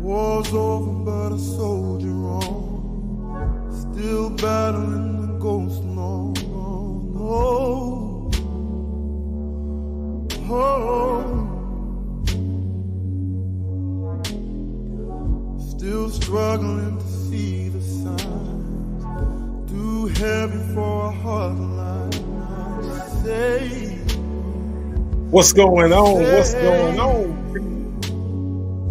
War's over, but a soldier on, still battling the ghost. No, no, no. Oh. Still struggling to see the signs, too heavy for a heart line to say. What's going on? What's going on?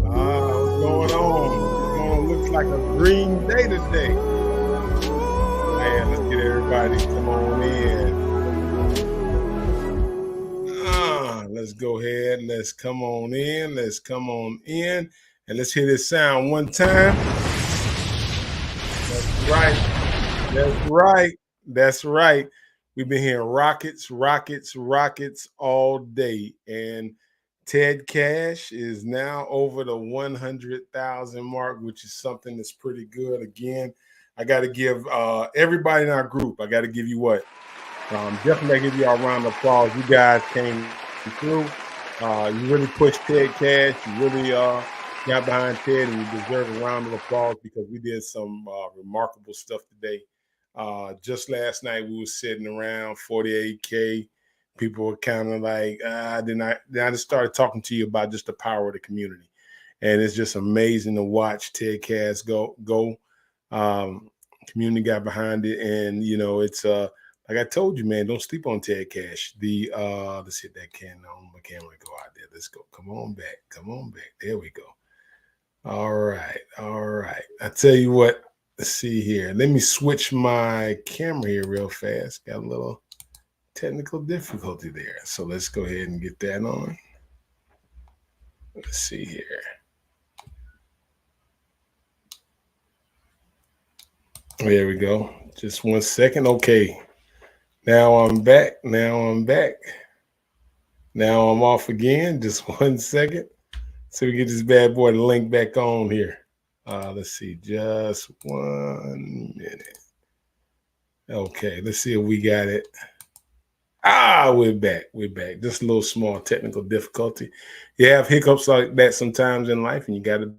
What's going on? Looks like a green day today. Man, let's get everybody come on in. Let's go ahead. Let's come on in. Let's come on in. And let's hear this sound one time. That's right. That's right. That's right. We've been hearing rockets, rockets, rockets all day. And Ted Cash is now over the 100,000 mark, which is something that's pretty good. Again, I got to give everybody in our group, I got to give you what? Definitely give you a round of applause. You guys came through. You really pushed Ted Cash. You really got behind Ted, and you deserve a round of applause because we did some remarkable stuff today. Just last night, we were sitting around 48K. People were kind of like, then I just started talking to you about just the power of the community. And it's just amazing to watch Ted Cash go. Community got behind it. And, you know, it's like I told you, man, don't sleep on Ted Cash. Let's hit that can on my camera. Go out there. Let's go. Come on back. Come on back. There we go. All right. All right. I tell you what, let's see here. Let me switch my camera here real fast. Got a little technical difficulty there. So let's go ahead and get that on. Let's see here. There we go. Just 1 second. Okay. Now I'm back. Now I'm back. Now I'm off again. Just 1 second. So we get this bad boy to link back on here. Let's see. Just 1 minute. Okay. Let's see if we got it. We're back. We're back. Just a little small technical difficulty. You have hiccups like that sometimes in life, and you got to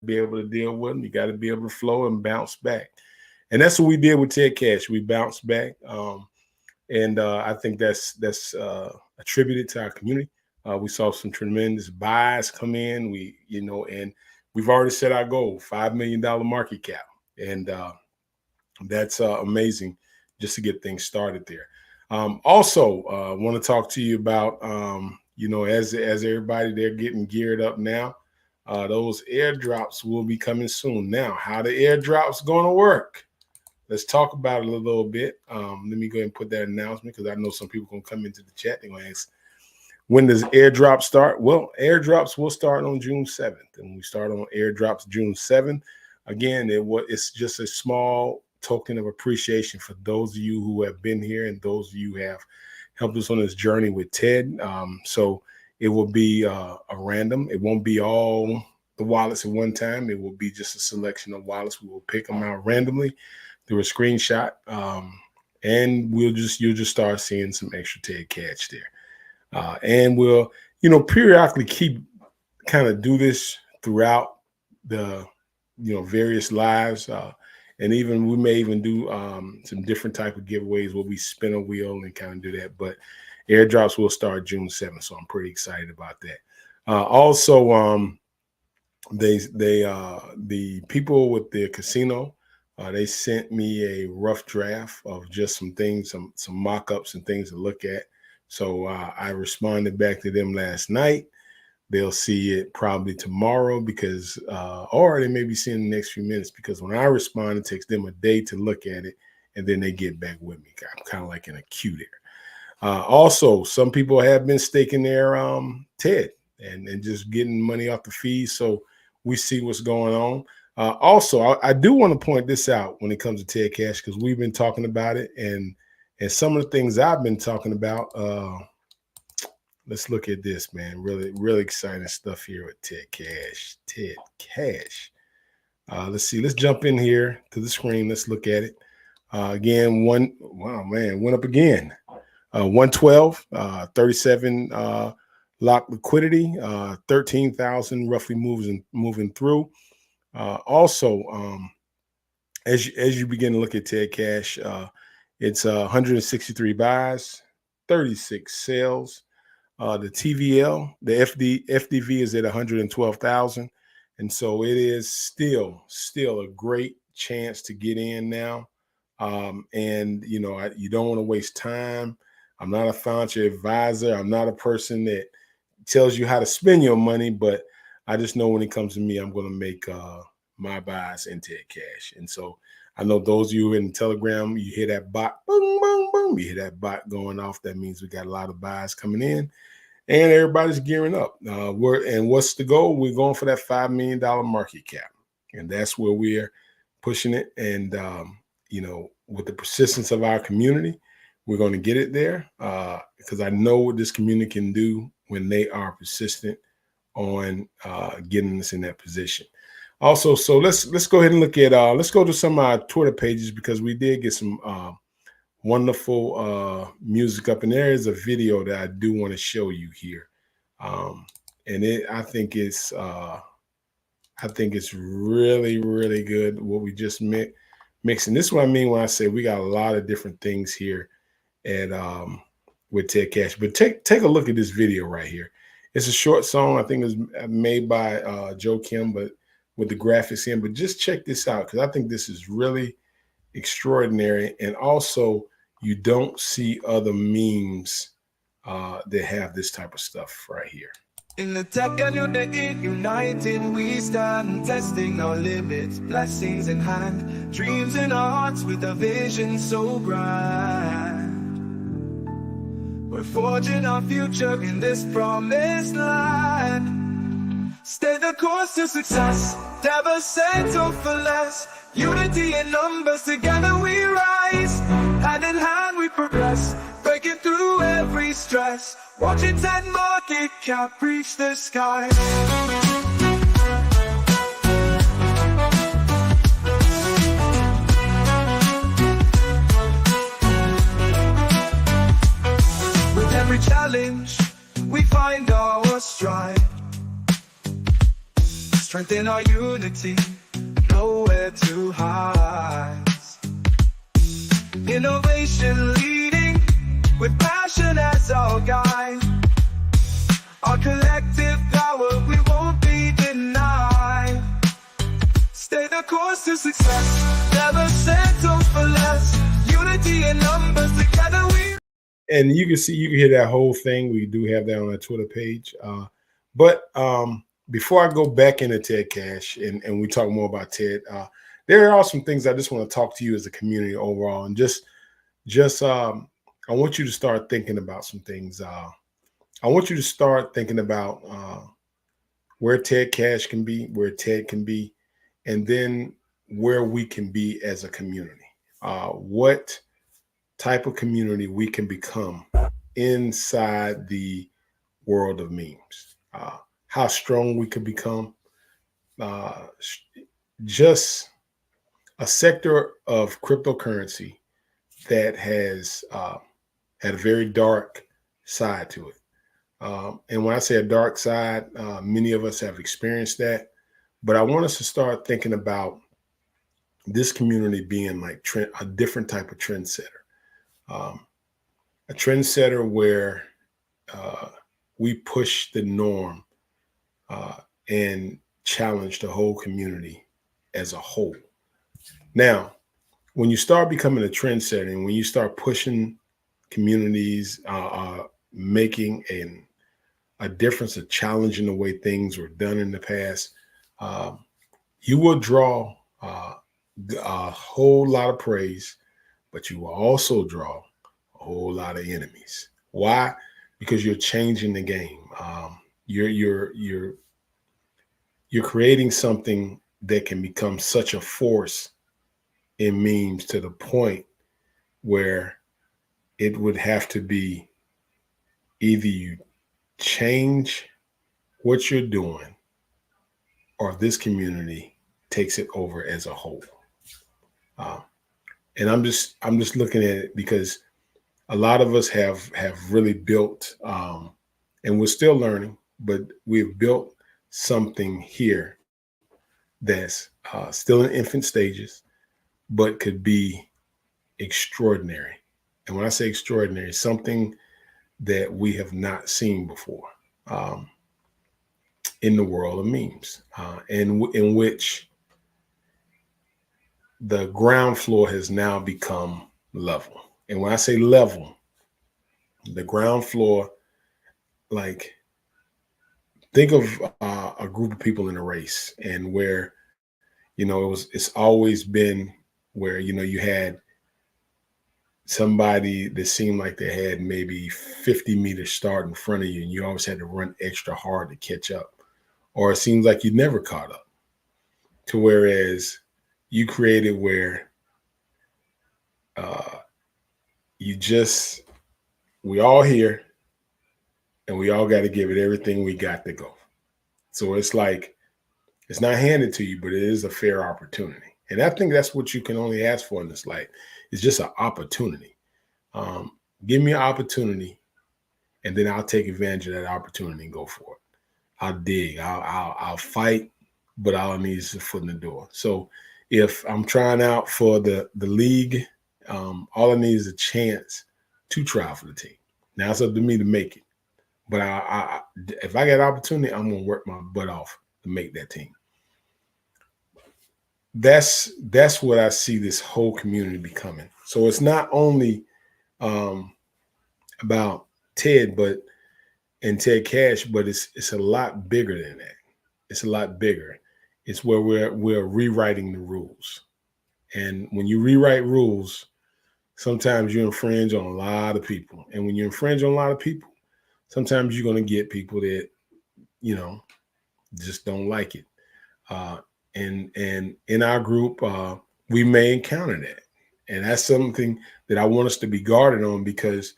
be able to deal with them. You got to be able to flow and bounce back. And that's what we did with Ted Cash. We bounced back. And I think that's attributed to our community. We saw some tremendous buys come in. And we've already set our goal, $5 million market cap. And that's amazing just to get things started there. Also, want to talk to you about, as everybody, they're getting geared up now. Those airdrops will be coming soon. Now, how the airdrops going to work? Let's talk about it a little bit. Let me go ahead and put that announcement because I know some people going to come into the chat. They're going to ask, when does airdrop start? Well, airdrops will start on June 7th. And we start on airdrops June 7th. Again, it's just a small token of appreciation for those of you who have been here and those of you who have helped us on this journey with Ted. So it will be a random. It won't be all the wallets at one time. It will be just a selection of wallets. We will pick them out randomly through a screenshot, and you'll just start seeing some extra Ted Cash there. And we'll, periodically keep kind of do this throughout the, various lives. And even we may even do some different type of giveaways where we spin a wheel and kind of do that. But airdrops will start June 7th, so I'm pretty excited about that. Also, the people with the casino, they sent me a rough draft of just some things, some mock-ups and things to look at. So I responded back to them last night. They'll see it probably tomorrow or they may be seeing in the next few minutes because when I respond, it takes them a day to look at it and then they get back with me. I'm kind of like in a queue there. Also, some people have been staking their TED and just getting money off the fees. So we see what's going on. Also, I do want to point this out when it comes to Ted Cash because we've been talking about it and some of the things I've been talking about. Let's look at this, man. Really, really exciting stuff here with Ted Cash. Ted Cash. Let's see. Let's jump in here to the screen. Let's look at it. Again, went up again. 112, 37 lock liquidity, 13,000 roughly moving through. Also, as you begin to look at TED Cash, it's 163 buys, 36 sales. The TVL, the FDV is at 112,000, and so it is still a great chance to get in now. And you know, you don't want to waste time. I'm not a financial advisor. I'm not a person that tells you how to spend your money, but I just know when it comes to me, I'm going to make my buys in TED Cash. And so I know those of you in Telegram, you hear that bot, boom, boom, boom. You hear that bot going off. That means we got a lot of buys coming in, and everybody's gearing up. And what's the goal? We're going for that $5 million market cap, and that's where we're pushing it. And you know, with the persistence of our community, we're going to get it there because I know what this community can do when they are persistent on getting us in that position. Also, so let's go ahead and look at let's go to some of our Twitter pages because we did get some wonderful music up, and there is a video that I do want to show you here, and I think it's really good what we just mixing. This is what I mean when I say we got a lot of different things here at with TED Cash. But take a look at this video right here. It's a short song. I think it was made by Joe Kim, but with the graphics in. But just check this out because I think this is really extraordinary. And also, you don't see other memes that have this type of stuff right here. In the tech and united, we stand testing our limits, blessings in hand, dreams in our hearts with a vision so bright. We're forging our future in this promised land. Stay the course to success, never settle for less. Unity in numbers, together we rise. Hand in hand we progress, breaking through every stress. Watching 10 market cap reach the sky. With every challenge, we find our stride. Strengthen our unity, nowhere to hide. Innovation leading, with passion as our guide. Our collective power, we won't be denied. Stay the course to success, never settle for less. Unity in numbers, together we... And you can hear that whole thing. We do have that on our Twitter page. But before I go back into TED Cash and we talk more about TED, there are some things I just want to talk to you as a community overall. And just I want you to start thinking about some things. I want you to start thinking about where TED Cash can be, where TED can be, and then where we can be as a community. What type of community we can become inside the world of memes. How strong we could become. Just a sector of cryptocurrency that has had a very dark side to it. And when I say a dark side, many of us have experienced that. But I want us to start thinking about this community being like a different type of trendsetter. A trendsetter where we push the norm and challenge the whole community as a whole. Now, when you start becoming a trendsetter and when you start pushing communities, making a difference, a challenge in the way things were done in the past, you will draw a whole lot of praise, but you will also draw a whole lot of enemies. Why? Because you're changing the game. You're creating something that can become such a force in memes to the point where it would have to be either you change what you're doing or this community takes it over as a whole. And I'm just looking at it because a lot of us have really built, and we're still learning, but we've built something here that's still in infant stages, but could be extraordinary. And when I say extraordinary, something that we have not seen before um, in the world of memes, in which the ground floor has now become level. And when I say level, the ground floor, like, think of a group of people in a race, and where, it's always been where, you had somebody that seemed like they had maybe 50 meters start in front of you, and you always had to run extra hard to catch up. Or it seems like you never caught up. To whereas you created where uh, you just, we all here, and we all got to give it everything we got to go. So it's like, it's not handed to you, but it is a fair opportunity. And I think that's what you can only ask for in this life. It's just an opportunity. Give me an opportunity, and then I'll take advantage of that opportunity and go for it. I'll dig. I'll fight, but all I need is a foot in the door. So if I'm trying out for the league, all I need is a chance to try for the team. Now it's up to me to make it. But if I get an opportunity, I'm gonna work my butt off to make that team. That's what I see this whole community becoming. So it's not only about Ted, and Ted Cash, but it's a lot bigger than that. It's a lot bigger. It's where we're rewriting the rules. And when you rewrite rules, sometimes you infringe on a lot of people. And when you infringe on a lot of people, sometimes you're going to get people that, just don't like it. And in our group, we may encounter that. And that's something that I want us to be guarded on, because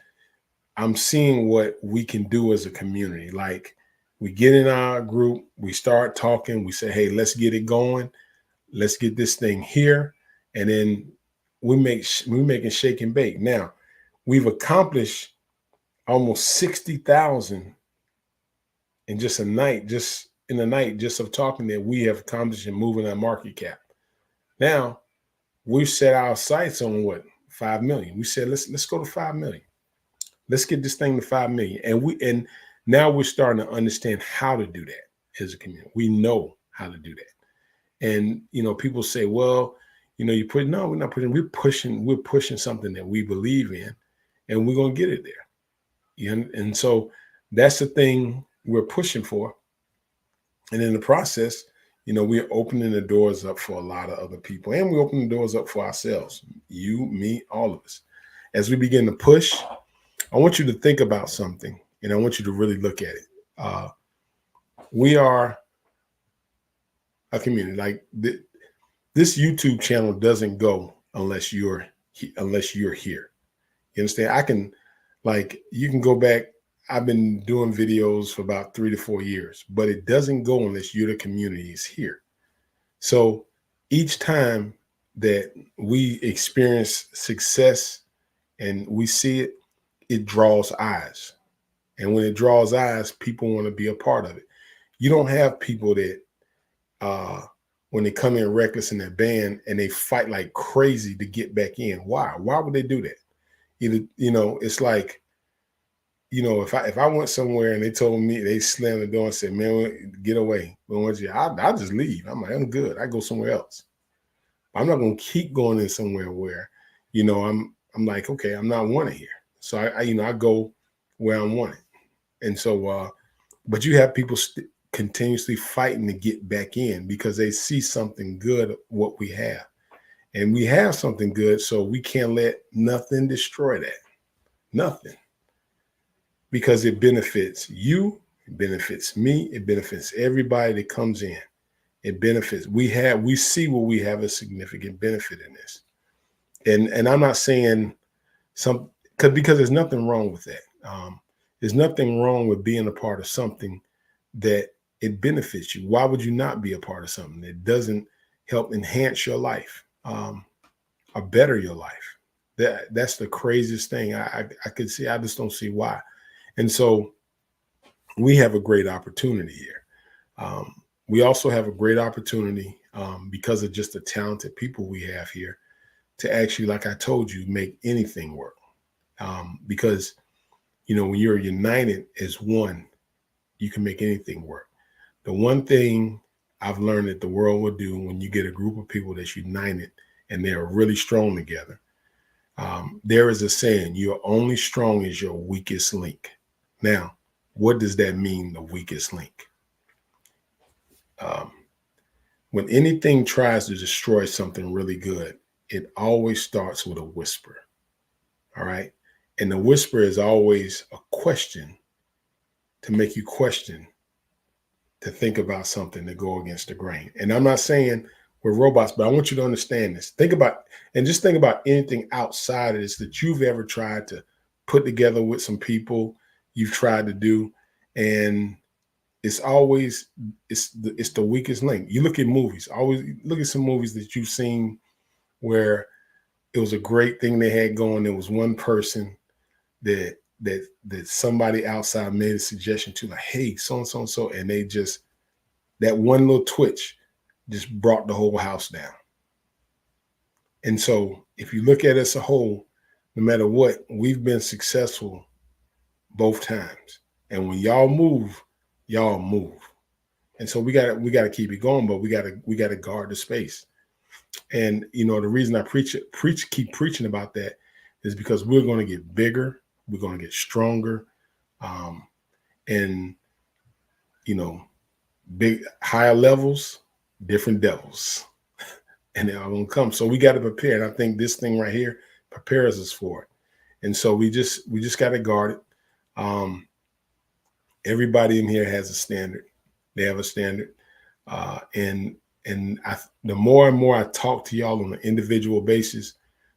I'm seeing what we can do as a community. Like, we get in our group, we start talking, we say, hey, let's get it going. Let's get this thing here. And then we make it shake and bake. Now, we've accomplished almost 60,000 in just a night, just of talking, that we have accomplished in moving our market cap. Now, we've set our sights on what? 5 million. We said, let's go to 5 million. Let's get this thing to 5 million. And now we're starting to understand how to do that as a community. We know how to do that. And, people say, well, we're not putting, we're pushing something that we believe in, and we're going to get it there. And so that's the thing we're pushing for. And in the process, we're opening the doors up for a lot of other people, and we're opening the doors up for ourselves, you, me, all of us. As we begin to push, I want you to think about something, and I want you to really look at it. We are a community. Like, this YouTube channel doesn't go unless you're here. You understand? You can go back. I've been doing videos for about 3 to 4 years, but it doesn't go unless the community is here. So each time that we experience success and we see it, it draws eyes. And when it draws eyes, people want to be a part of it. You don't have people that, when they come in reckless in their band and they fight like crazy to get back in. Why? Why would they do that? It's like, if I went somewhere and they told me, they slammed the door and said, man, get away. I'll just leave. I'm like, I'm good. I go somewhere else. I'm not going to keep going in somewhere where, I'm like, okay, I'm not wanted here. So I go where I'm wanted. And so, but you have people continuously fighting to get back in because they see something good, what we have. And we have something good, so we can't let nothing destroy that. Nothing. Because it benefits you, it benefits me, it benefits everybody that comes in. It benefits. We see what we have a significant benefit in this. And I'm not saying because there's nothing wrong with that. There's nothing wrong with being a part of something that it benefits you. Why would you not be a part of something that doesn't help enhance your life or better your life? That's the craziest thing. I could see. I just don't see why. And so we have a great opportunity here. We also have a great opportunity because of just the talented people we have here to actually, like I told you, make anything work. Because when you're united as one, you can make anything work. The one thing I've learned that the world will do when you get a group of people that's united and they're really strong together, there is a saying, you're only strong as your weakest link. Now, what does that mean, the weakest link? When anything tries to destroy something really good, it always starts with a whisper. All right. And the whisper is always a question to make you question, to think about something, to go against the grain. And I'm not saying we're robots, but I want you to understand this. Think about anything outside of this that you've ever tried to put together with some people you've tried to do. And it's always, it's the weakest link. You look at movies, always look at some movies that you've seen where it was a great thing they had going. There was one person that somebody outside made a suggestion to, like, hey, so and so and so, and they just, that one little twitch just brought the whole house down. And so if you look at it as a whole, no matter what, we've been successful both times. And when y'all move. And so we got to keep it going, but we got to guard the space. And the reason I keep preaching about that is because we're going to get bigger, we're going to get stronger, and big higher levels, different devils, and they're all going to come. So we got to prepare. And I think this thing right here prepares us for it. And so we just got to guard it. Everybody in here has a standard. They have a standard. The more and more I talk to y'all on an individual basis,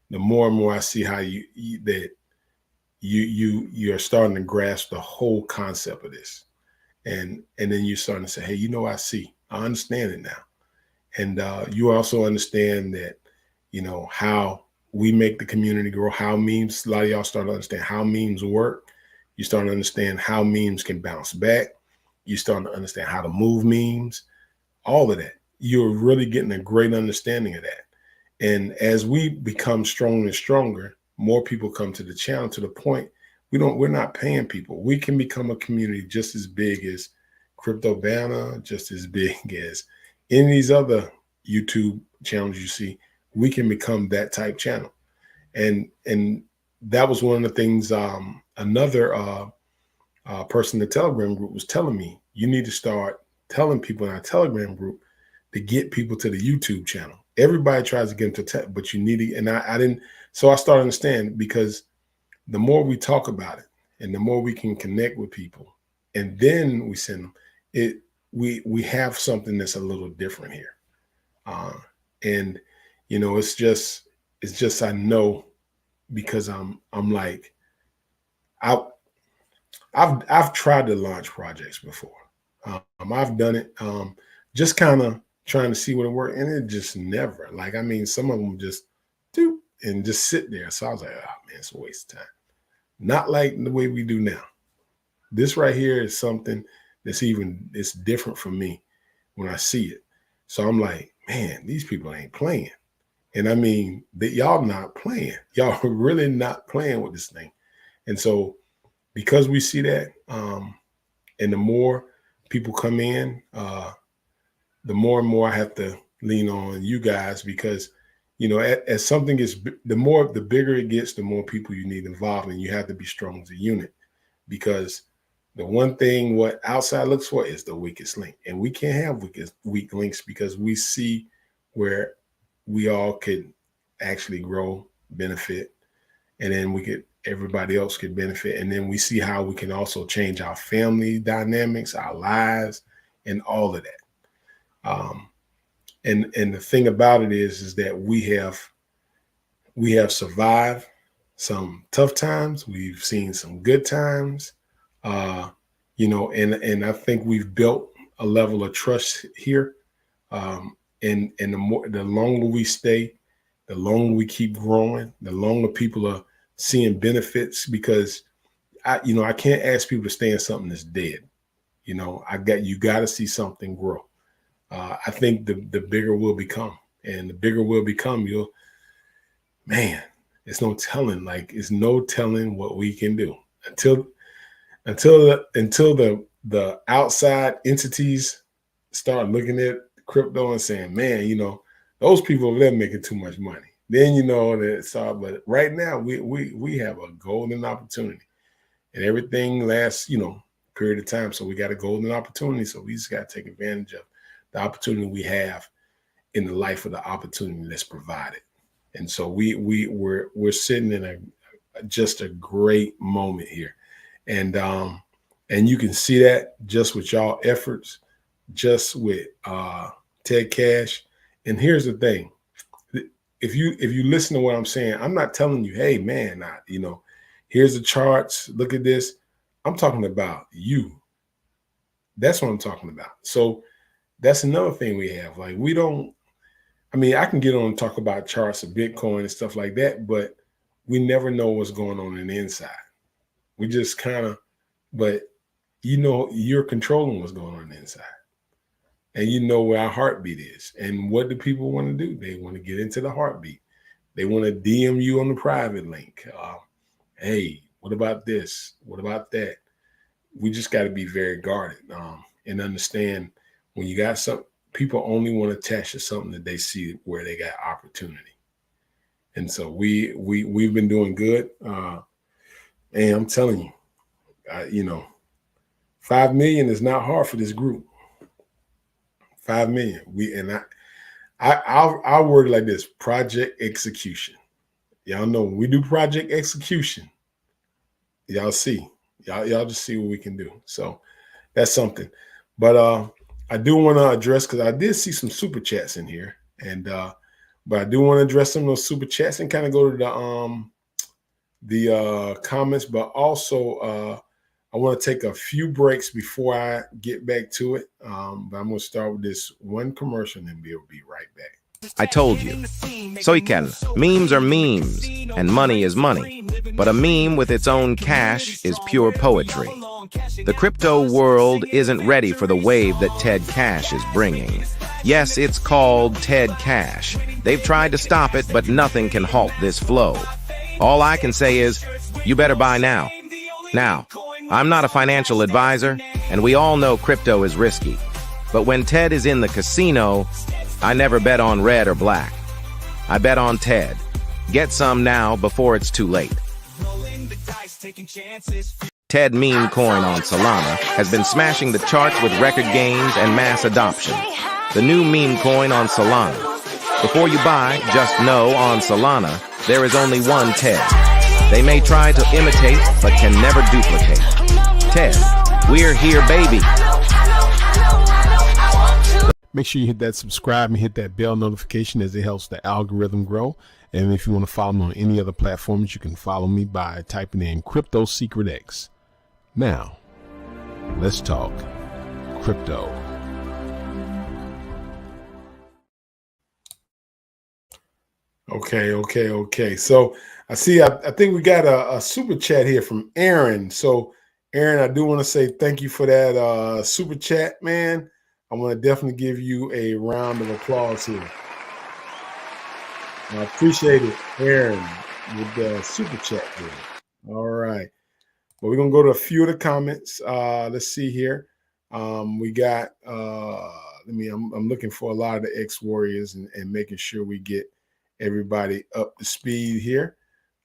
the more and more I see how you're starting to grasp the whole concept of this. And then you're starting to say, hey, I understand it now. And you also understand that, how we make the community grow, how memes, a lot of y'all start to understand how memes work. You start to understand how memes can bounce back. You start to understand how to move memes, all of that. You're really getting a great understanding of that. And as we become stronger and stronger, more people come to the channel, to the point we're not paying people. We can become a community just as big as Crypto Banner, just as big as any of these other YouTube channels you see. We can become that type channel. And that was one of the things another person in the Telegram group was telling me. You need to start telling people in our Telegram group to get people to the YouTube channel. Everybody tries to get into tech, but you need to, and I didn't. So I started to understand, because the more we talk about it and the more we can connect with people, and then we send them, we have something that's a little different here. And it's just I know, because I'm like, I've tried to launch projects before. I've done it, just kind of trying to see what it worked, and it just never. Like, some of them just do and just sit there. So I was like, oh man, it's a waste of time. Not like the way we do now. This right here is something it's different for me when I see it. So I'm like, man, these people ain't playing. And that y'all not playing. Y'all really not playing with this thing. And so because we see that, and the more people come in, the more and more I have to lean on you guys, because, as something gets, the bigger it gets, the more people you need involved, and you have to be strong as a unit, because the one thing what outside looks for is the weakest link. And we can't have weak links, because we see where we all could actually grow, benefit, and then everybody else could benefit. And then we see how we can also change our family dynamics, our lives, and all of that. And the thing about it is that we have survived some tough times. We've seen some good times, and I think we've built a level of trust here. And the longer we stay, the longer we keep growing, the longer people are seeing benefits, because I can't ask people to stay in something that's dead. You got to see something grow. I think the bigger we'll become, and the bigger we'll become, it's no telling. Like, it's no telling what we can do until the outside entities start looking at crypto and saying, man, those people over there making too much money. Then that start. But right now we have a golden opportunity, and everything lasts period of time. So we got a golden opportunity. So we just got to take advantage of the opportunity we have in the life of the opportunity that's provided. And so we're sitting in just a great moment here, and you can see that just with y'all efforts, just with Ted Cash. And here's the thing: if you listen to what I'm saying, I'm not telling you, hey man, here's the charts, look at this. I'm talking about you. That's what I'm talking about. So that's another thing we have. Like, I can get on and talk about charts of Bitcoin and stuff like that, but we never know what's going on the inside. We just but you're controlling what's going on the inside. And you know where our heartbeat is. And what do people want to do? They want to get into the heartbeat. They want to DM you on the private link. Hey, what about this? What about that? We just got to be very guarded and understand, when you got some people only want to attach to something that they see where they got opportunity. And so we've been doing good. And I'm telling you, 5 million is not hard for this group. 5 million. I'll word it like this: project execution. Y'all know when we do project execution, y'all see. Y'all just see what we can do. So that's something. But I do want to address, because I did see some super chats in here, and but I do want to address some of those super chats and kind of go to the comments, but also I want to take a few breaks before I get back to it. But I'm going to start with this one commercial, and then we'll be right back. I told you. Soiken, memes are memes, and money is money. But a meme with its own cash is pure poetry. The crypto world isn't ready for the wave that Ted Cash is bringing. Yes, it's called Ted Cash. They've tried to stop it, but nothing can halt this flow. All I can say is, you better buy now. Now, I'm not a financial advisor, and we all know crypto is risky. But when Ted is in the casino, I never bet on red or black. I bet on Ted. Get some now before it's too late. Ted meme coin on Solana has been smashing the charts with record gains and mass adoption. The new meme coin on Solana. Before you buy, just know on Solana, there is only one Ted. They may try to imitate, but can never duplicate. Ted, we're here, baby. Make sure you hit that subscribe and hit that bell notification, as it helps the algorithm grow. And if you want to follow me on any other platforms, you can follow me by typing in Crypto Secret X. Now, let's talk crypto. Okay. So I think we got a super chat here from Aaron. So Aaron, I do want to say thank you for that super chat, man. I want to definitely give you a round of applause here. I appreciate it, Aaron, with the super chat here. All right. Well, we're going to go to a few of the comments. Let's see here. We got, I'm looking for a lot of the ex-Warriors and making sure we get everybody up to speed here.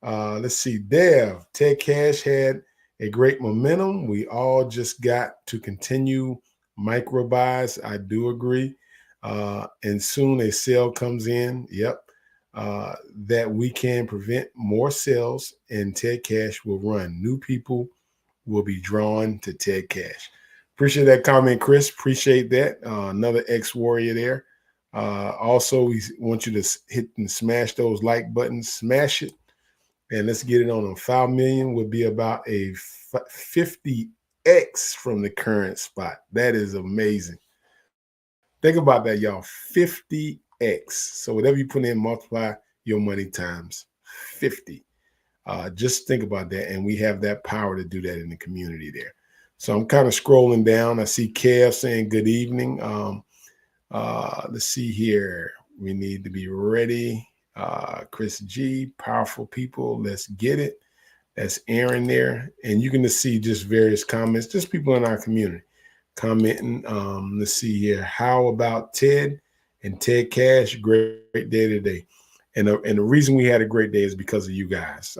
Let's see. Dev, Ted Cash had a great momentum. We all just got to continue micro buys. I do agree. And soon a sale comes in. Yep. That we can prevent more sales, and Ted Cash will run. New people will be drawn to Ted Cash. Appreciate that comment, Chris. Appreciate that. Another ex-Warrior there. Also, we want you to hit and smash those like buttons. Smash it. And let's get it on them. 5 million would be about a 50x from the current spot. That is amazing. Think about that, y'all. 50x. So whatever you put in, multiply, your money times 50. Just think about that. And we have that power to do that in the community there. So I'm kind of scrolling down. I see Kev saying good evening. Let's see here. We need to be ready. Chris G, powerful people. Let's get it. That's Aaron there. And you can just see just various comments, just people in our community commenting. Let's see here. How about Ted and Ted Cash? Great day today. And the reason we had a great day is because of you guys.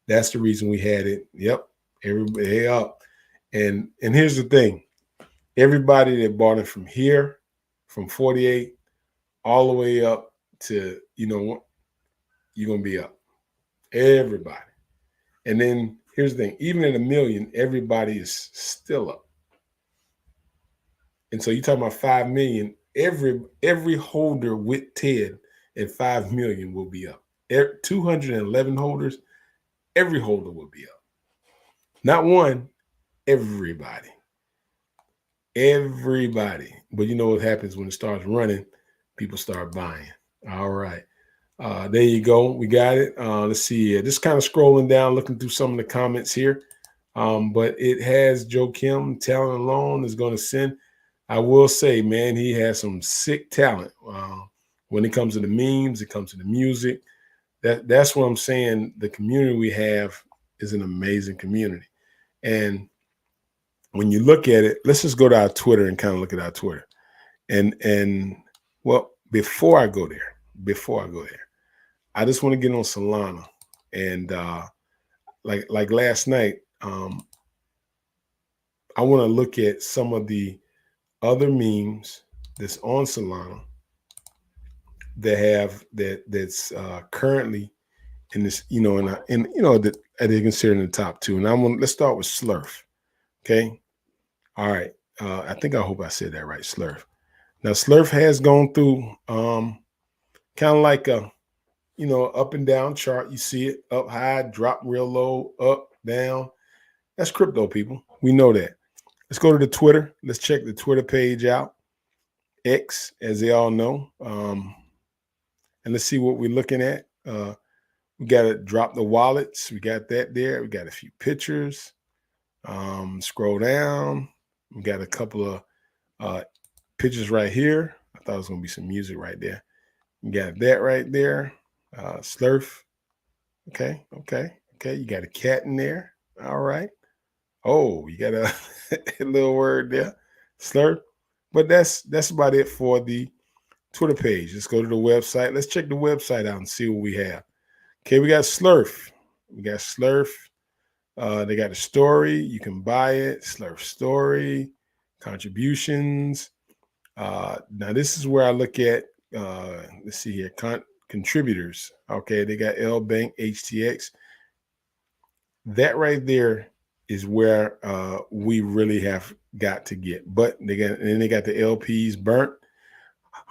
That's the reason we had it. Yep. Everybody up. And here's the thing. Everybody that bought it from here, from 48 all the way up to, you know, you're going to be up. Everybody. And then here's the thing. Even at $1 million, everybody is still up. And so you're talking about 5 million. Every holder with Ted at 5 million will be up. 211 holders, every holder will be up. Not one, everybody. Everybody. But you know what happens when it starts running, people start buying. All right. There you go. We got it. Let's see. Just kind of scrolling down, looking through some of the comments here. But it has Joe Kim, talent alone is going to send. I will say, man, he has some sick talent. When it comes to the memes, it comes to the music. That's what I'm saying. The community we have is an amazing community. And when you look at it, let's just go to our Twitter and kind of look at our Twitter. And well, before I go there, I just want to get on Solana. And like last night, I want to look at some of the other memes that's on Solana that's currently in this, you know, that they consider in the top 2. And let's start with Slurf. Okay. All right. I hope I said that right. Slurf. Now Slurf has gone through kind of like a, you know, up and down chart. You see it up high, drop real low, up, down. That's crypto, people. We know that. Let's go to the Twitter. Let's check the Twitter page out. X, as they all know. And let's see what we're looking at. We got to drop the wallets. We got that there. We got a few pictures. Scroll down. We got a couple of pictures right here. I thought it was going to be some music right there. We got that right there. Slurf. Okay. You got a cat in there. All right. Oh, you got a little word there. Slurf. But that's about it for the Twitter page. Let's go to the website. Let's check the website out and see what we have. Okay, we got Slurf. They got a story. You can buy it. Slurf story, contributions. Now this is where I look at, let's see here, contributors. Okay, they got L Bank, HTX. That right there is where we really have got to get. But they got the LPs burnt,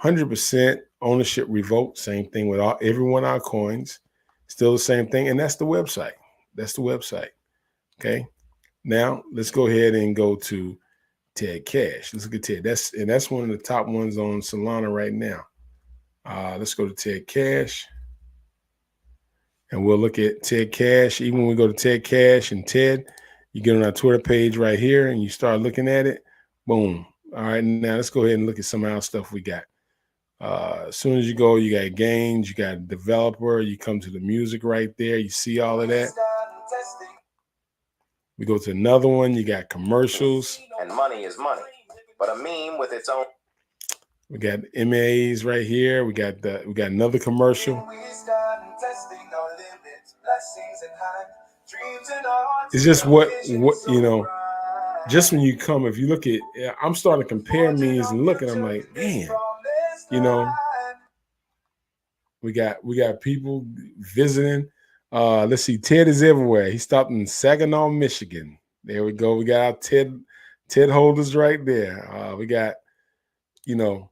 100% ownership revoked. Same thing with every one of our coins. Still the same thing, and that's the website. Okay. Now let's go ahead and go to Ted Cash. Let's look at Ted. That's one of the top ones on Solana right now. Let's go to Ted Cash. And we'll look at Ted Cash. Even when we go to Ted Cash and Ted, you get on our Twitter page right here and you start looking at it. Boom. All right. Now let's go ahead and look at some of our stuff we got. As soon as you go, you got games, you got a developer, you come to the music right there. You see all of that. We go to another one. You got commercials. And money is money, but a meme with its own. We got MAs right here. We got another commercial. It's just what you know. Just when you come, if you look at, I'm starting to compare memes and look, and I'm like, man, you know, we got people visiting. Let's see, Ted is everywhere. He stopped in Saginaw, Michigan. There we go. We got our Ted holders right there. We got, you know,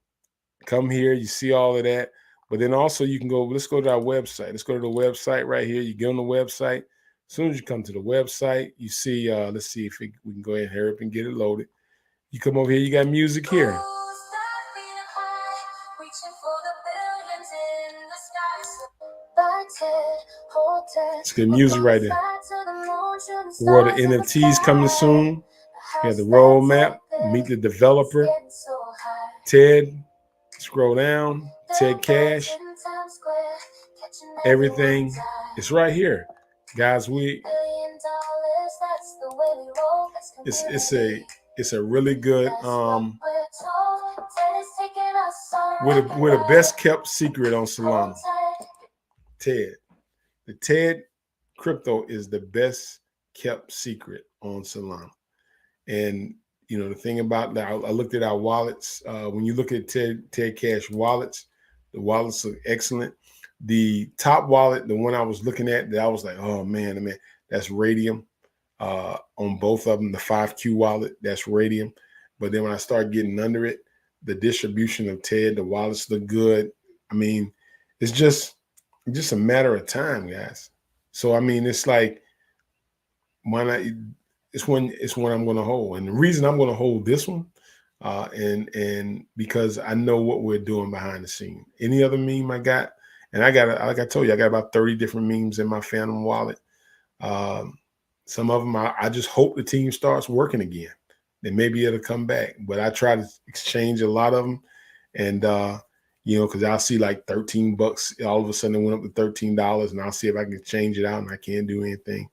come here. You see all of that. But then also you can go, let's go to our website. Let's go to the website right here. You get on the website. As soon as you come to the website, you see, let's see if we can go ahead and hurry up and get it loaded. You come over here, you got music here. It's good music right there. World of NFTs coming soon. We have the roadmap. Meet the developer. Ted, scroll down. Ted Cash. Everything is right here, guys. It's a really good we're the best kept secret on Solana. Ted. The Ted crypto is the best kept secret on Solana. And you know the thing about that, I looked at our wallets. When you look at Ted Cash wallets, the wallets look excellent. The top wallet, the one I was looking at, that I was like, oh man, that's Radium. On both of them, the 5Q wallet, that's Radium. But then when I start getting under it, the distribution of Ted, the wallets look good. I mean, it's just a matter of time, guys. So I mean, it's like, why not? It's one I'm going to hold, and the reason I'm going to hold this one, and because I know what we're doing behind the scene. Any other meme I got, and like I told you, I got about 30 different memes in my Phantom wallet. Some of them, I just hope the team starts working again. Then maybe it'll come back. But I try to exchange a lot of them, and you know, because I'll see like $13. All of a sudden, it went up to $13, and I'll see if I can change it out, and I can't do anything.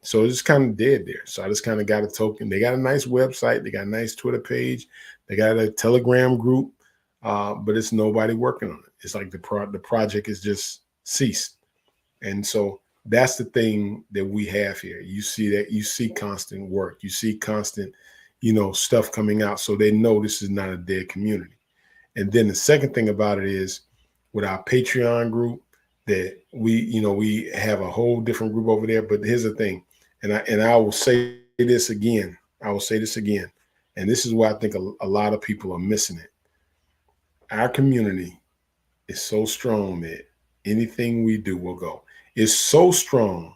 So it's just kind of dead there. So I just kind of got a token. They got a nice website. They got a nice Twitter page. They got a Telegram group, but it's nobody working on it. It's like the project is just ceased. And so that's the thing that we have here. You see constant work. You see constant, you know, stuff coming out. So they know this is not a dead community. And then the second thing about it is with our Patreon group, that we have a whole different group over there. But here's the thing, and I will say this again. And this is why I think a lot of people are missing it. Our community is so strong that anything we do will go. It's so strong.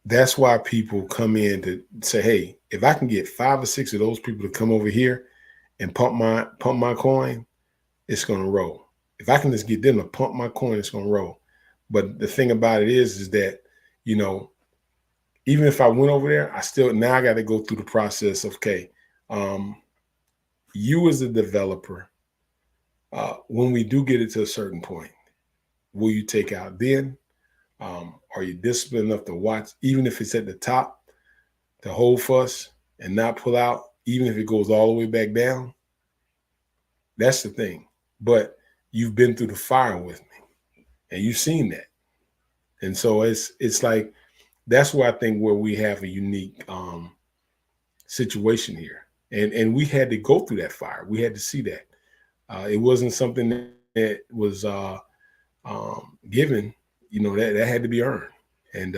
That's why people come in to say, hey, if I can get 5 or 6 of those people to come over here and pump my coin, it's going to roll. If I can just get them to pump my coin, it's going to roll. But the thing about it is that, you know, even if I went over there, I got to go through the process of, okay, you as a developer, when we do get it to a certain point, will you take out then? Are you disciplined enough to watch, even if it's at the top, to hold fuss and not pull out, even if it goes all the way back down? That's the thing. But you've been through the fire with me, and you've seen that. And so it's like, that's where I think where we have a unique situation here. And we had to go through that fire. We had to see that. It wasn't something that was given, you know, that had to be earned. And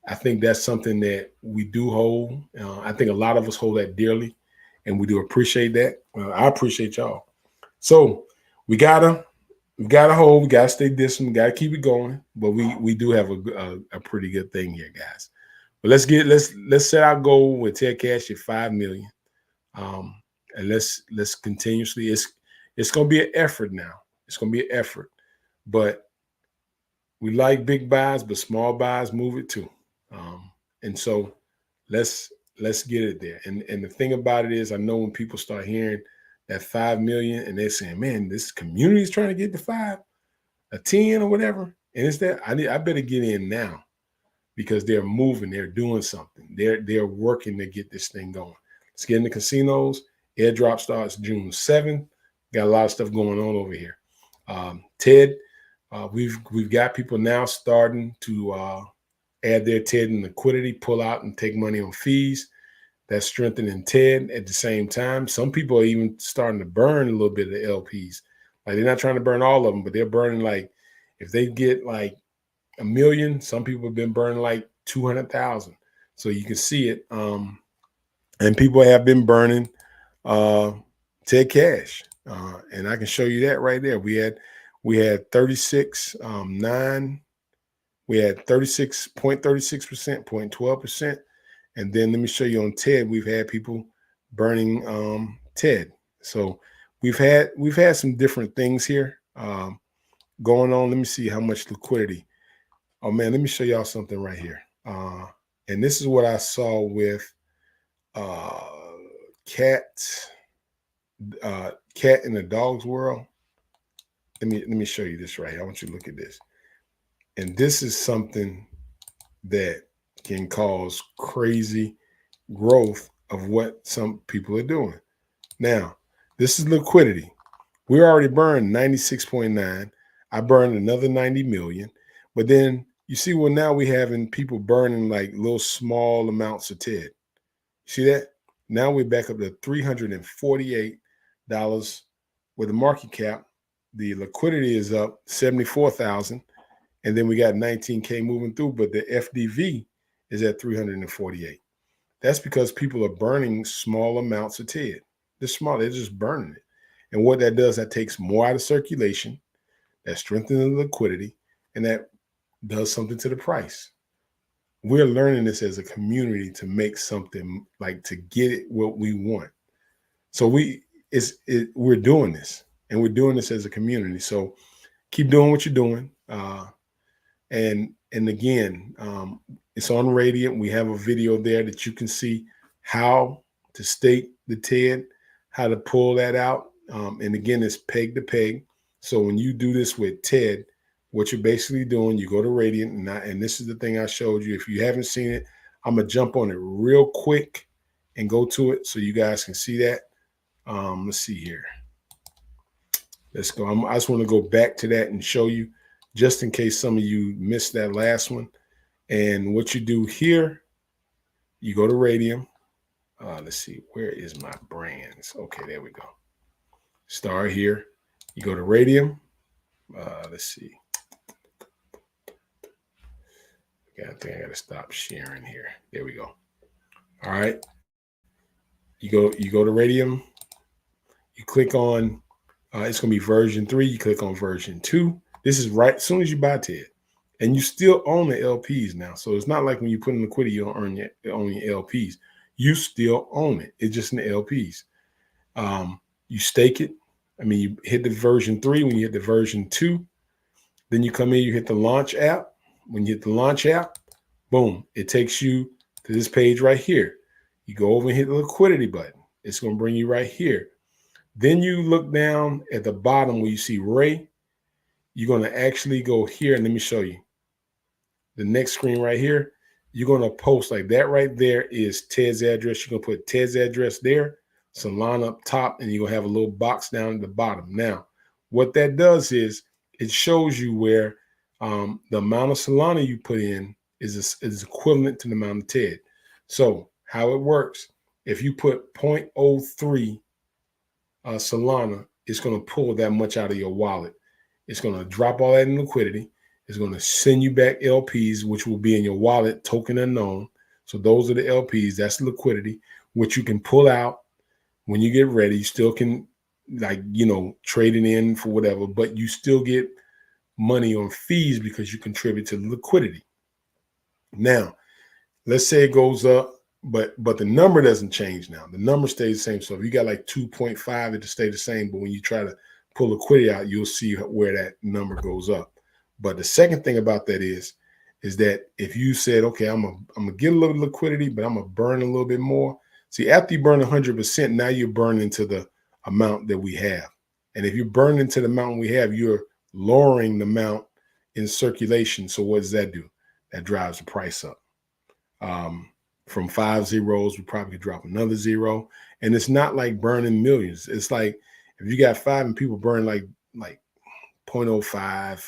I think that's something that we do hold. I think a lot of us hold that dearly, and we do appreciate that. I appreciate y'all. So we gotta hold. We gotta stay disciplined. We gotta keep it going. But we do have a pretty good thing here, guys. But let's set our goal with Ted Cash at 5 million, and let's continuously. It's gonna be an effort now. It's gonna be an effort, but we like big buys, but small buys move it too. And so let's get it there. And the thing about it is, I know when people start hearing that 5 million and they're saying, man, this community is trying to get to 5, a 10 or whatever. And it's that I better get in now, because they're moving, they're doing something. They're working to get this thing going. Let's get in the casinos. Airdrop starts June 7th. Got a lot of stuff going on over here. Ted, we've got people now starting to add their Ted in liquidity, pull out and take money on fees. That's strengthening Ted at the same time. Some people are even starting to burn a little bit of the LPs. Like, they're not trying to burn all of them, but they're burning, like, if they get like 1 million, some people have been burning like 200,000. So you can see it. And people have been burning Ted Cash. And I can show you that right there. We had 36.9. We had 36.36%, 0.12%. And then let me show you on Ted, we've had people burning Ted. So we've had some different things here. going on. Let me see how much liquidity. Oh man, let me show y'all something right here. And this is what I saw with cat in the dog's world. Let me show you this right here. I want you to look at this. And this is something that can cause crazy growth of what some people are doing. Now, this is liquidity. We already burned 96.9. I burned another 90 million. But then you see, well, now we having people burning like little small amounts of TED. See that? Now we're back up to $348 with the market cap. The liquidity is up 74,000. And then we got 19K moving through, but the FDV is at 348. That's because people are burning small amounts of TED. They're small, they're just burning it. And what that does, that takes more out of circulation, that strengthens the liquidity, and that does something to the price. We're learning this as a community to make something, like to get it what we want. So we're doing this, and we're doing this as a community. So keep doing what you're doing. And again, it's on Radiant. We have a video there that you can see how to stake the TED, how to pull that out. And again, it's peg to peg. So when you do this with TED, what you're basically doing, you go to Radiant, and this is the thing I showed you. If you haven't seen it, I'm gonna jump on it real quick and go to it so you guys can see that. Let's see here. Let's go. I just want to go back to that and show you, just in case some of you missed that last one. And what you do here, you go to Radium. Let's see, where is my brands? Okay, there we go. Start here. You go to Radium. Let's see. I think I got to stop sharing here. There we go. All right. You go to Radium. You click on, it's going to be version 3. You click on version 2. This is right as soon as you buy TED. And you still own the LPs now. So it's not like when you put in liquidity, you don't own your LPs. You still own it. It's just in the LPs. You stake it. I mean, you hit the version 3. When you hit the version 2, then you come in, you hit the launch app. When you hit the launch app, boom, it takes you to this page right here. You go over and hit the liquidity button. It's going to bring you right here. Then you look down at the bottom where you see Ray. You're going to actually go here, and let me show you. The next screen right here, you're going to post like that right there is TED's address. You're going to put TED's address there, Solana up top, and you're going to have a little box down at the bottom. Now, what that does is it shows you where the amount of Solana you put in is equivalent to the amount of TED. So how it works, if you put 0.03 Solana, it's going to pull that much out of your wallet. It's going to drop all that in liquidity. It's going to send you back LPs, which will be in your wallet, token unknown. So those are the LPs. That's liquidity, which you can pull out when you get ready. You still can, like, trade it in for whatever, but you still get money on fees because you contribute to the liquidity. Now, let's say it goes up, but the number doesn't change now. The number stays the same. So if you got like 2.5, it'll stay the same. But when you try to pull liquidity out, you'll see where that number goes up. But the second thing about that is that if you said, okay, I'm gonna get a little liquidity, but I'm gonna burn a little bit more. See, after you burn 100%, now you're burning to the amount that we have. And if you burn into the amount we have, you're lowering the amount in circulation. So what does that do? That drives the price up. From 5 zeros, we probably could drop another 0. And it's not like burning millions. It's like if you got 5 and people burn like 0.05,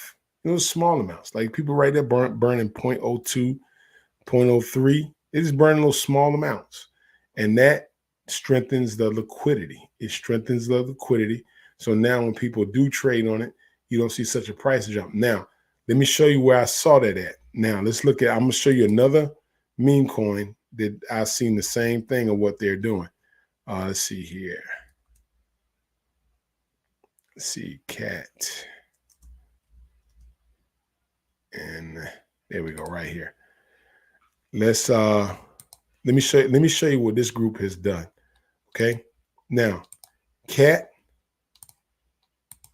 small amounts. Like people right there burning 0.02, 0.03. They're just burning those small amounts. And that strengthens the liquidity. It strengthens the liquidity. So now when people do trade on it, you don't see such a price jump. Now, let me show you where I saw that at. Now, let's look at, I'm going to show you another meme coin that I've seen the same thing of what they're doing. Let's see here. Let's see, cat. And there we go, right here. Let's let me show you what this group has done. Okay. Now, cat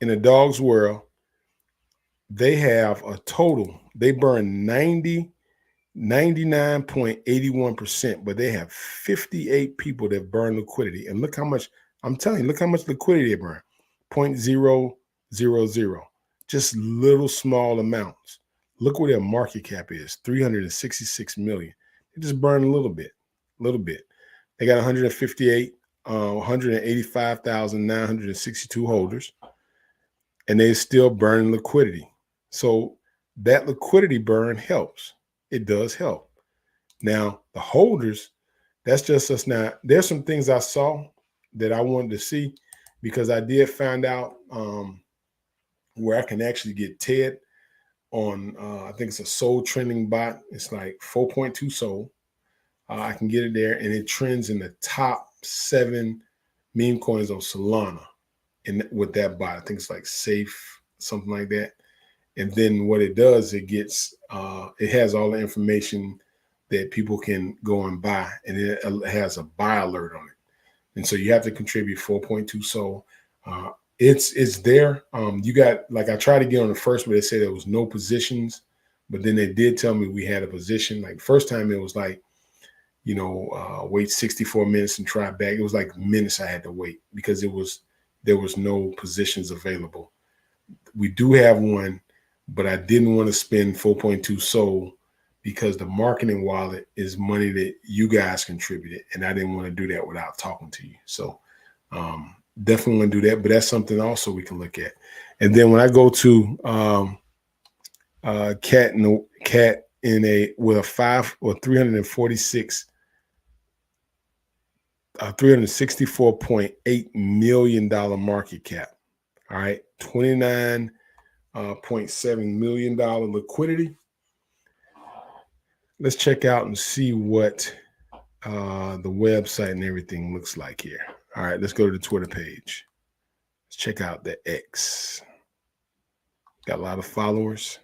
in a dog's world, they have a total. They burn 99.81%, but they have 58 people that burn liquidity. And look how much, I'm telling you, look how much liquidity they burn. 0.000. Just little small amounts. Look where their market cap is, 366 million. They just burn a little bit. They got 185,962 holders, and they still burn liquidity. So that liquidity burn helps. It does help. Now, the holders, that's just us. Now, there's some things I saw that I wanted to see because I did find out where I can actually get TED on, I think it's a Soul trending bot. It's like 4.2 Soul. I can get it there, and it trends in the top 7 meme coins on Solana. And with that bot, I think it's like Safe, something like that. And then what it does, it gets, it has all the information that people can go and buy, and it has a buy alert on it. And so you have to contribute 4.2 Soul. It's there. You got, like, I tried to get on the first, but they said there was no positions, but then they did tell me we had a position. Like first time it was like, you know, wait 64 minutes and try back. It was like minutes I had to wait because there was no positions available. We do have one, but I didn't want to spend 4.2 Soul because the marketing wallet is money that you guys contributed, and I didn't want to do that without talking to you. So definitely want to do that, but that's something also we can look at. And then when I go to cat in a with a 5 or 346 $364.8 million market cap. All right, $29.7 million liquidity. Let's check out and see what the website and everything looks like here. All right, let's go to the Twitter page. Let's check out the X. Got a lot of followers.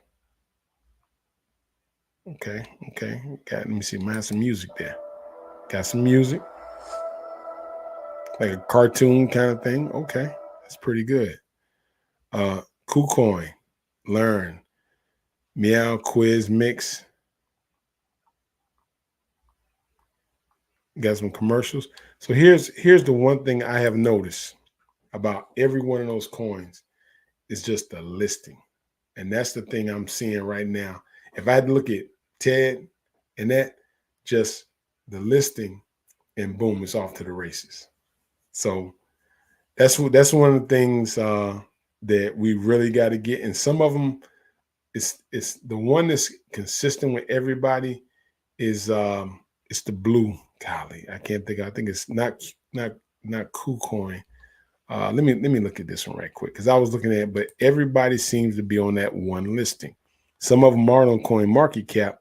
Okay. Let me see. Might have some music there. Got some music. Like a cartoon kind of thing. Okay, that's pretty good. KuCoin, Learn, Meow Quiz Mix. Got some commercials. So here's the one thing I have noticed about every one of those coins is just the listing. And that's the thing I'm seeing right now. If I had to look at TED and that, just the listing, and boom, it's off to the races. So that's one of the things that we really got to get. And some of them, it's the one that's consistent with everybody is it's the blue. Golly, I can't think. I think it's not KuCoin. Let me look at this one right quick because I was looking at it, but everybody seems to be on that one listing. Some of them are on CoinMarketCap,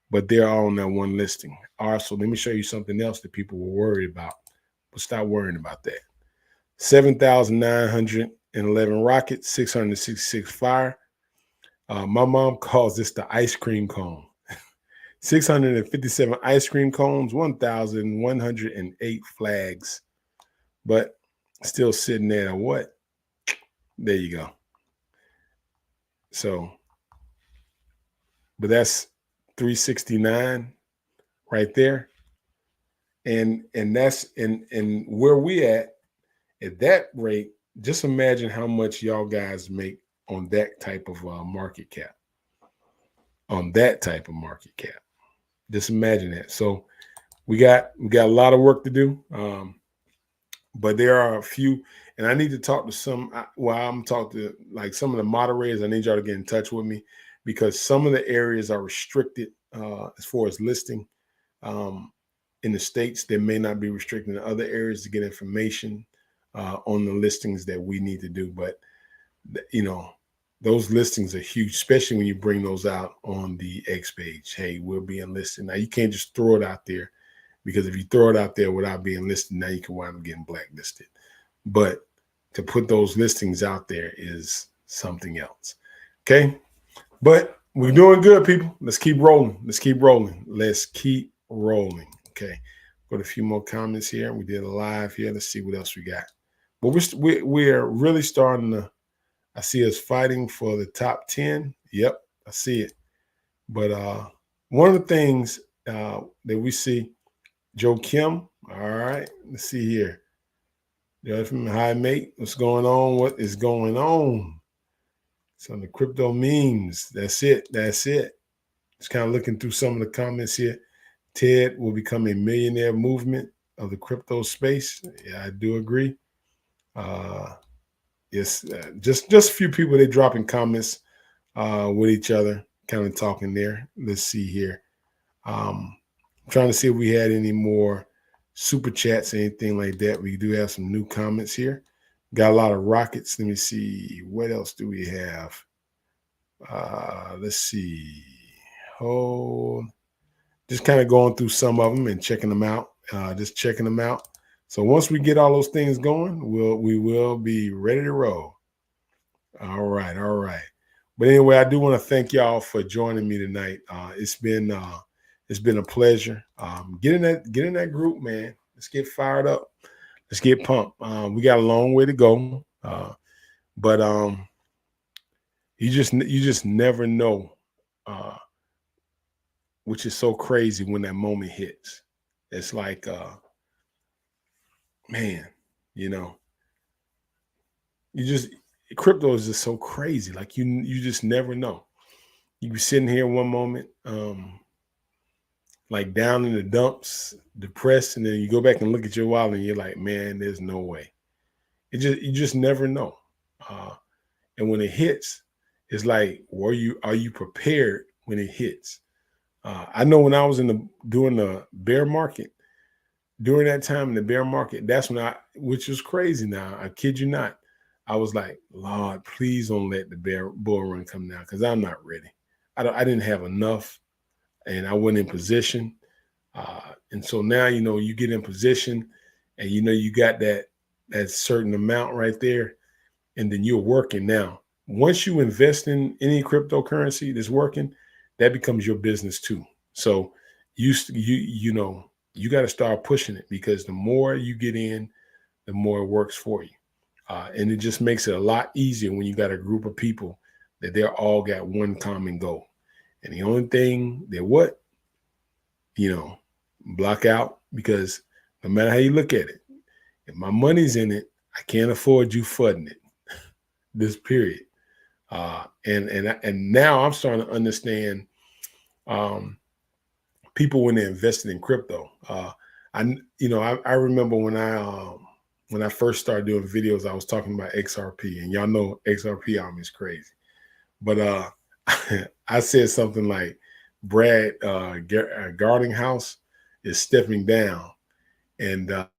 but they're all on that one listing. All right, so let me show you something else that people were worried about. But stop worrying about that. 7,911 rockets, 666 fire. My mom calls this the ice cream cone. 657 ice cream cones, 1,108 flags, but still sitting there at what? There you go. So, but that's 369 right there. And that's and where we at that rate, just imagine how much y'all guys make on that type of market cap. On that type of market cap. Just imagine that. So we got a lot of work to do. But there are a few, and I need to talk to some, I'm talking to like some of the moderators. I need y'all to get in touch with me because some of the areas are restricted as far as listing. In the States, they may not be restricted in other areas to get information on the listings that we need to do. But, you know, those listings are huge, especially when you bring those out on the X page. Hey, we're being listed. Now, you can't just throw it out there because if you throw it out there without being listed, now you can wind up getting blacklisted. But to put those listings out there is something else. Okay. But we're doing good, people. Let's keep rolling. Okay. Got a few more comments here. We did a live here. Let's see what else we got. But we're really starting to I see us fighting for the top 10. Yep, I see it. But one of the things that we see, Joe Kim, all right, let's see here. Hi, mate. What's going on? What is going on? Some of the crypto memes. That's it. That's it. Just kind of looking through some of the comments here. TED will become a millionaire movement of the crypto space. Yeah, I do agree. Yes, just a few people, they dropping comments with each other, kind of talking there. Let's see here. Trying to see if we had any more super chats, anything like that. We do have some new comments here. Got a lot of rockets. Let me see. What else do we have? Let's see. Just kind of going through some of them and checking them out. Just checking them out. So once we get all those things going, we will be ready to roll. All right, all right. But anyway, I do want to thank y'all for joining me tonight. It's been a pleasure. Get in that group, man. Let's get fired up. Let's get pumped. We got a long way to go, but you just never know, which is so crazy when that moment hits. It's like, man, crypto is just so crazy. Like you just never know. You be sitting here one moment, like down in the dumps, depressed, and then you go back and look at your wallet and you're like, man, there's no way. You just never know. And when it hits, it's like, are you prepared when it hits? I know when I was during the bear market, during that time in the bear market, that's when which is crazy now, I kid you not, I was like, Lord, please don't let the bull run come down, because I'm not ready. I didn't have enough, and I wasn't in position. And so now, you get in position, and you got that certain amount right there, and then you're working now. Once you invest in any cryptocurrency that's working, that becomes your business too. So you got to start pushing it, because the more you get in, the more it works for you. And it just makes it a lot easier when you got a group of people that they're all got one common goal. And the only thing that block out, because no matter how you look at it, if my money's in it, I can't afford you fudding it. This period. And now I'm starting to understand people when they're invested in crypto. I remember when I first started doing videos, I was talking about XRP, and y'all know XRP army is crazy. But I said something like Brad Garlinghouse is stepping down. And that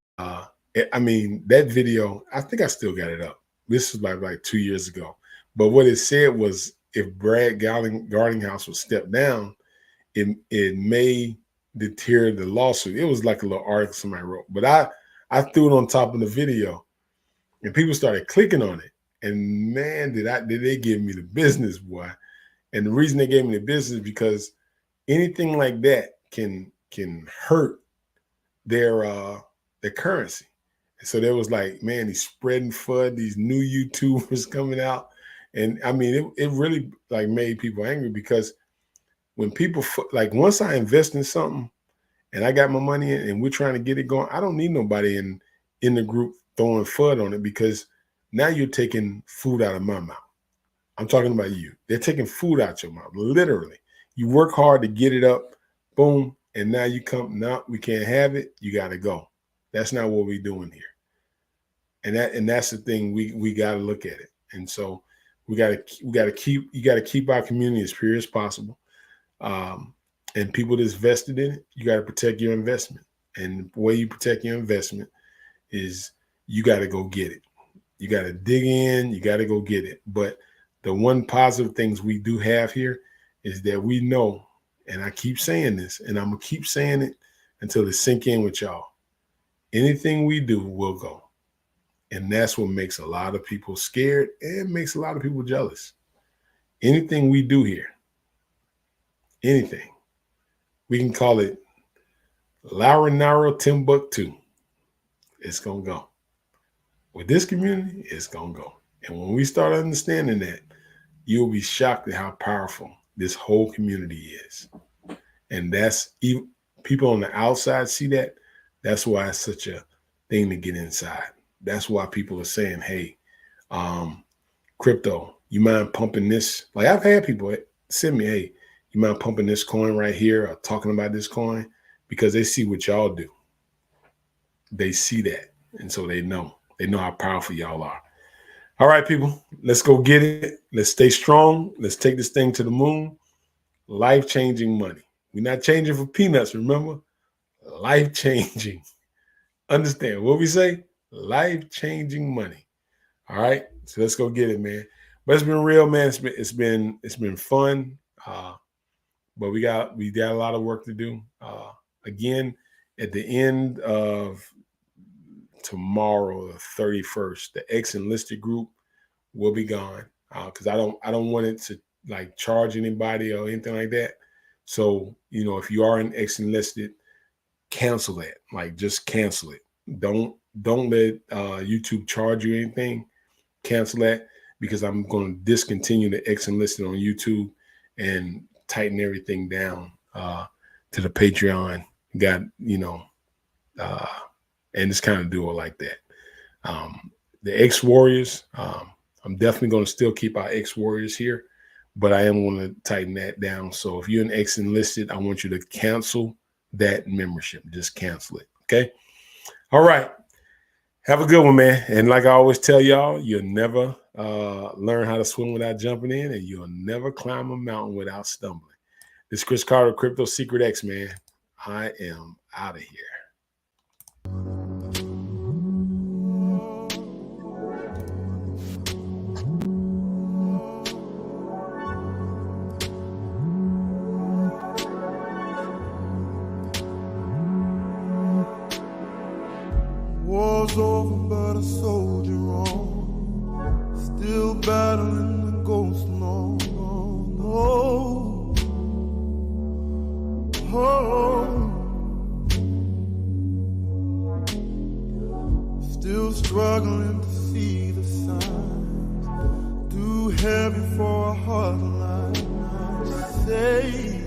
video, I think I still got it up. This was like 2 years ago. But what it said was, if Brad Garlinghouse would step down, it may deter the lawsuit. It was like a little article somebody wrote. But I threw it on top of the video, and people started clicking on it. And man, did they give me the business, boy. And the reason they gave me the business is because anything like that can hurt their currency. And so there was like, man, he's spreading FUD, these new YouTubers coming out. And I mean, it really like made people angry, because when people, like, once I invest in something and I got my money in and we're trying to get it going, I don't need nobody in the group throwing FUD on it, because now you're taking food out of my mouth. I'm talking about you. They're taking food out your mouth, literally. You work hard to get it up, boom, and now you come, no, we can't have it. You got to go. That's not what we're doing here. And that's the thing, we got to look at it. And so you got to keep our community as pure as possible. And people that's vested in it, you got to protect your investment. And the way you protect your investment is you got to go get it. You got to dig in, you got to go get it. But the one positive things we do have here is that we know, and I keep saying this, and I'm going to keep saying it until it sink in with y'all. Anything we do will go. And that's what makes a lot of people scared and makes a lot of people jealous. Anything we do here, anything, we can call it Laranaro Timbuktu. It's going to go. With this community, it's going to go. And when we start understanding that, you'll be shocked at how powerful this whole community is. And that's even people on the outside see that. That's why it's such a thing to get inside. That's why people are saying, hey, crypto, you mind pumping this? Like I've had people send me, hey, you mind pumping this coin right here or talking about this coin? Because they see what y'all do. They see that. And so they know how powerful y'all are. All right, people, let's go get it. Let's stay strong. Let's take this thing to the moon. Life-changing money. We're not changing for peanuts, remember? Life-changing. Understand what we say? Life-changing money. All right, so let's go get it, man. But it's been real, man. It's been fun. But we got a lot of work to do. Again, at the end of tomorrow, the 31st, the X Enlisted group will be gone because I don't want it to like charge anybody or anything like that. So, if you are an X Enlisted, cancel that. Like just cancel it. Don't let YouTube charge you anything. Cancel that because I'm going to discontinue the X Enlisted on YouTube and tighten everything down to the Patreon. Got, and just kind of do it like that. The X Warriors, I'm definitely going to still keep our X Warriors here, but I am going to tighten that down. So if you're an X Enlisted, I want you to cancel that membership. Just cancel it. Okay. All right. Have a good one, man. And like I always tell y'all, you'll never learn how to swim without jumping in, and you'll never climb a mountain without stumbling. This is Chris Carter, Crypto Secret X, man. I am out of here. War's over, but a soldier on, still battling the ghost. No, no, no. Oh. Still struggling to see the signs, too heavy for a heart line. Say